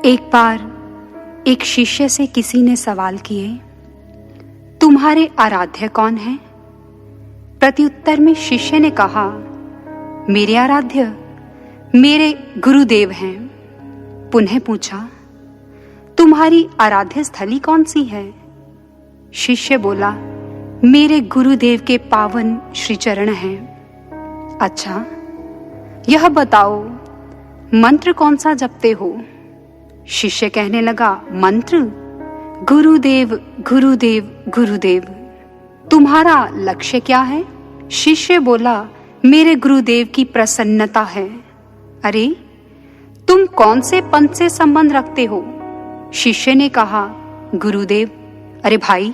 एक बार एक शिष्य से किसी ने सवाल किए, तुम्हारे आराध्य कौन है? प्रत्युत्तर में शिष्य ने कहा, मेरे आराध्य मेरे गुरुदेव हैं। पुनः पूछा, तुम्हारी आराध्य स्थली कौन सी है? शिष्य बोला, मेरे गुरुदेव के पावन श्री चरण हैं। अच्छा, यह बताओ मंत्र कौन सा जपते हो? शिष्य कहने लगा, मंत्र? गुरुदेव गुरुदेव गुरुदेव। तुम्हारा लक्ष्य क्या है? शिष्य बोला, मेरे गुरुदेव की प्रसन्नता है। अरे, तुम कौन से पंथ से संबंध रखते हो? शिष्य ने कहा, गुरुदेव। अरे भाई,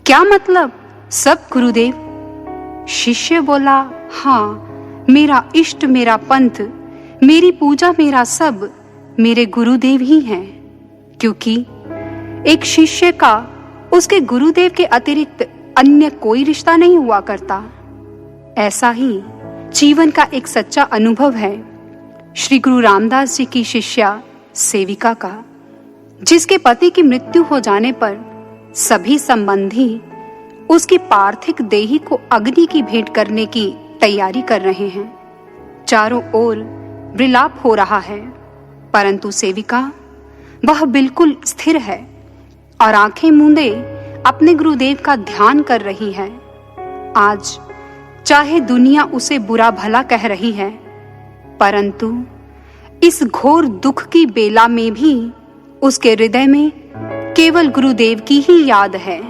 क्या मतलब सब गुरुदेव? शिष्य बोला, हाँ, मेरा इष्ट, मेरा पंथ, मेरी पूजा, मेरा सब मेरे गुरुदेव ही हैं। क्योंकि एक शिष्य का उसके गुरुदेव के अतिरिक्त अन्य कोई रिश्ता नहीं हुआ करता। ऐसा ही जीवन का एक सच्चा अनुभव है श्री गुरु रामदास जी की शिष्या सेविका का, जिसके पति की मृत्यु हो जाने पर सभी संबंधी उसकी पार्थिव देही को अग्नि की भेंट करने की तैयारी कर रहे हैं। चारों ओर विलाप हो रहा है, परंतु सेविका वह बिल्कुल स्थिर है और आंखें मूंदे अपने गुरुदेव का ध्यान कर रही है। आज चाहे दुनिया उसे बुरा भला कह रही है, परंतु इस घोर दुख की बेला में भी उसके हृदय में केवल गुरुदेव की ही याद है।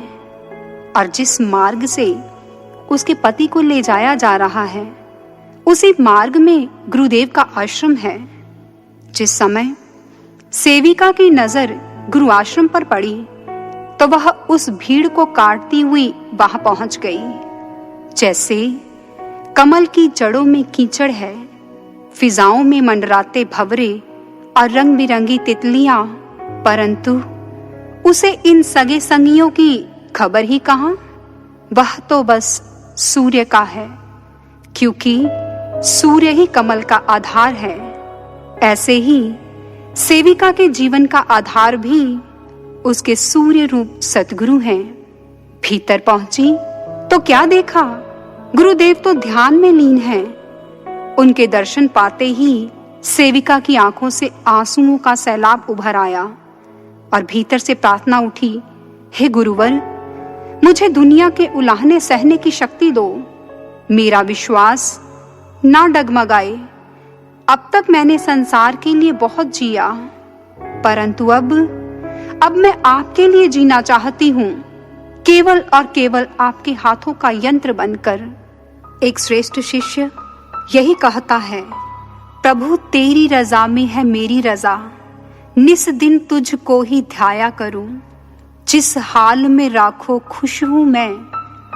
और जिस मार्ग से उसके पति को ले जाया जा रहा है, उसी मार्ग में गुरुदेव का आश्रम है। जिस समय सेविका की नजर गुरु आश्रम पर पड़ी, तो वह उस भीड़ को काटती हुई वहां पहुंच गई। जैसे कमल की जड़ों में कीचड़ है, फिजाओं में मंडराते भंवरे और रंग बिरंगी तितलियां, परंतु उसे इन सगे संगियों की खबर ही कहां। वह तो बस सूर्य का है, क्योंकि सूर्य ही कमल का आधार है। ऐसे ही सेविका के जीवन का आधार भी उसके सूर्य रूप सतगुरु हैं। भीतर पहुंची तो क्या देखा, गुरुदेव तो ध्यान में लीन हैं। उनके दर्शन पाते ही सेविका की आंखों से आंसुओं का सैलाब उभर आया और भीतर से प्रार्थना उठी, हे गुरुवर, मुझे दुनिया के उलाहने सहने की शक्ति दो। मेरा विश्वास ना डगमगाए। अब तक मैंने संसार के लिए बहुत जिया, परंतु अब मैं आपके लिए जीना चाहती हूँ, केवल और केवल आपके हाथों का यंत्र बनकर। एक श्रेष्ठ शिष्य यही कहता है, प्रभु तेरी रजा में है मेरी रजा, निस दिन तुझको ही ध्याया करूं। जिस हाल में राखो खुश हूं मैं,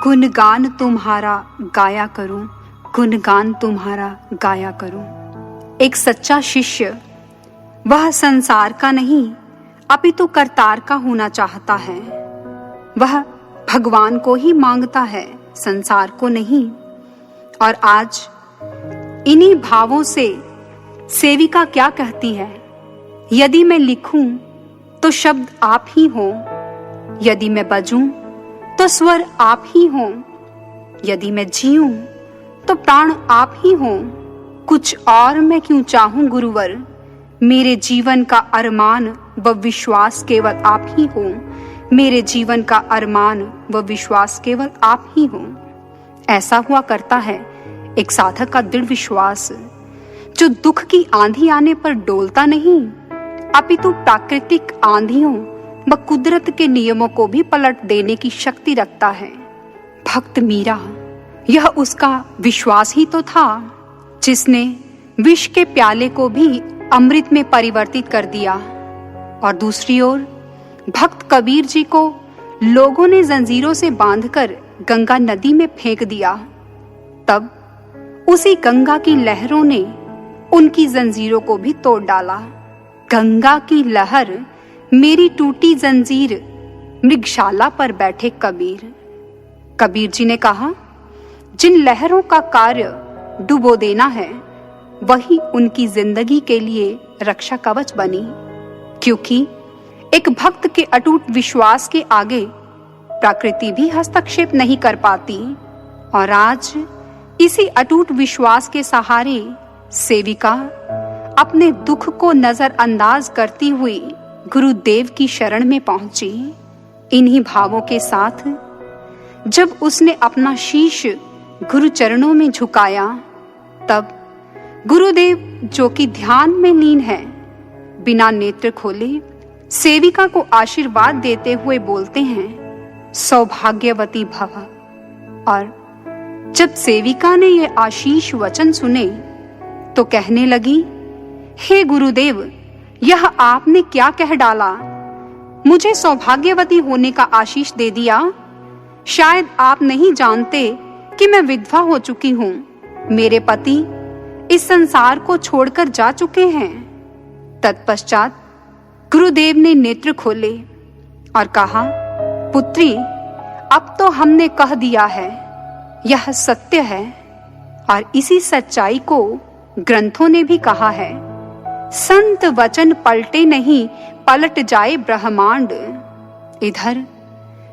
गुणगान तुम्हारा गाया करूं, गुणगान तुम्हारा गाया करूं। एक सच्चा शिष्य वह संसार का नहीं, अपितु करतार का होना चाहता है। वह भगवान को ही मांगता है, संसार को नहीं। और आज इन्हीं भावों से सेविका क्या कहती है, यदि मैं लिखूं तो शब्द आप ही हो, यदि मैं बजूं तो स्वर आप ही हो, यदि मैं जीऊं तो प्राण आप ही हो। कुछ और मैं क्यों चाहूं गुरुवर, मेरे जीवन का अरमान व विश्वास केवल आप ही हो। मेरे जीवन का अरमान व विश्वास केवल आप ही हो। ऐसा हुआ करता है एक साधक का दृढ़ विश्वास, जो दुख की आंधी आने पर डोलता नहीं, अपितु प्राकृतिक आंधियों व कुदरत के नियमों को भी पलट देने की शक्ति रखता है। भक्त मीरा, यह उसका विश्वास ही तो था जिसने विष के प्याले को भी अमृत में परिवर्तित कर दिया। और दूसरी ओर भक्त कबीर जी को लोगों ने जंजीरों से बांधकर गंगा नदी में फेंक दिया। तब उसी गंगा की लहरों ने उनकी जंजीरों को भी तोड़ डाला। गंगा की लहर मेरी टूटी जंजीर, मृगशाला पर बैठे कबीर। कबीर जी ने कहा, जिन लहरों का कार्य डुबो देना है, वही उनकी जिंदगी के लिए रक्षा कवच बनी। क्योंकि एक भक्त के अटूट विश्वास के आगे प्रकृति भी हस्तक्षेप नहीं कर पाती। और आज इसी अटूट विश्वास के सहारे सेविका अपने दुख को नजरअंदाज करती हुई गुरुदेव की शरण में पहुंची। इन्हीं भावों के साथ जब उसने अपना शीश गुरु चरणों में झुकाया, तब गुरुदेव, जो कि ध्यान में लीन है, बिना नेत्र खोले सेविका को आशीर्वाद देते हुए बोलते हैं, सौभाग्यवती भव। और जब सेविका ने ये आशीष वचन सुने तो कहने लगी, हे गुरुदेव, यह आपने क्या कह डाला? मुझे सौभाग्यवती होने का आशीष दे दिया। शायद आप नहीं जानते कि मैं विधवा हो चुकी हूं। मेरे पति इस संसार को छोड़कर जा चुके हैं। तत्पश्चात गुरुदेव ने नेत्र खोले और कहा, पुत्री, अब तो हमने कह दिया है, यह सत्य है। और इसी सच्चाई को ग्रंथों ने भी कहा है, संत वचन पलटे नहीं, पलट जाए ब्रह्मांड। इधर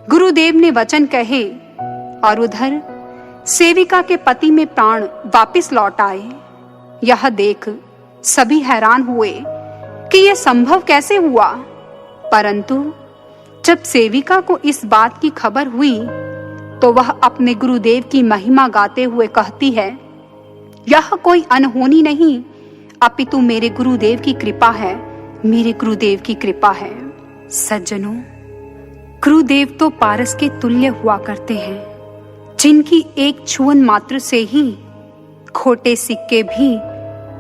गुरुदेव ने वचन कहे और उधर सेविका के पति में प्राण वापस लौट आए। यह देख सभी हैरान हुए कि यह संभव कैसे हुआ। परंतु जब सेविका को इस बात की खबर हुई तो वह अपने गुरुदेव की महिमा गाते हुए कहती है, यह कोई अनहोनी नहीं, अपितु मेरे गुरुदेव की कृपा है, मेरे गुरुदेव की कृपा है। सज्जनों, गुरुदेव तो पारस के तुल्य हुआ करते हैं, जिनकी एक छुअन मात्र से ही खोटे सिक्के भी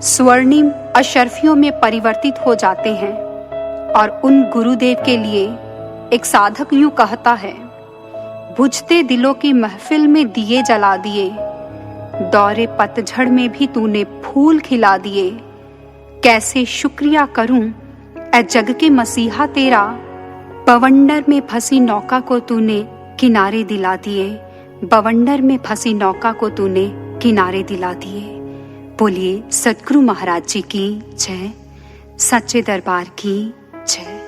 स्वर्णिम अशर्फियों में परिवर्तित हो जाते हैं। और उन गुरुदेव के लिए एक साधक यूं कहता है, बुझते दिलों की महफिल में दिए जला दिए, दौरे पतझड़ में भी तूने फूल खिला दिए। कैसे शुक्रिया करूं ऐ जग के मसीहा तेरा, बवंडर में फंसी नौका को तूने किनारे दिला दिए, बवंडर में फंसी नौका को तूने किनारे दिला दिए। बोलिए सद्गुरु महाराज जी की जय, सच्चे दरबार की जय।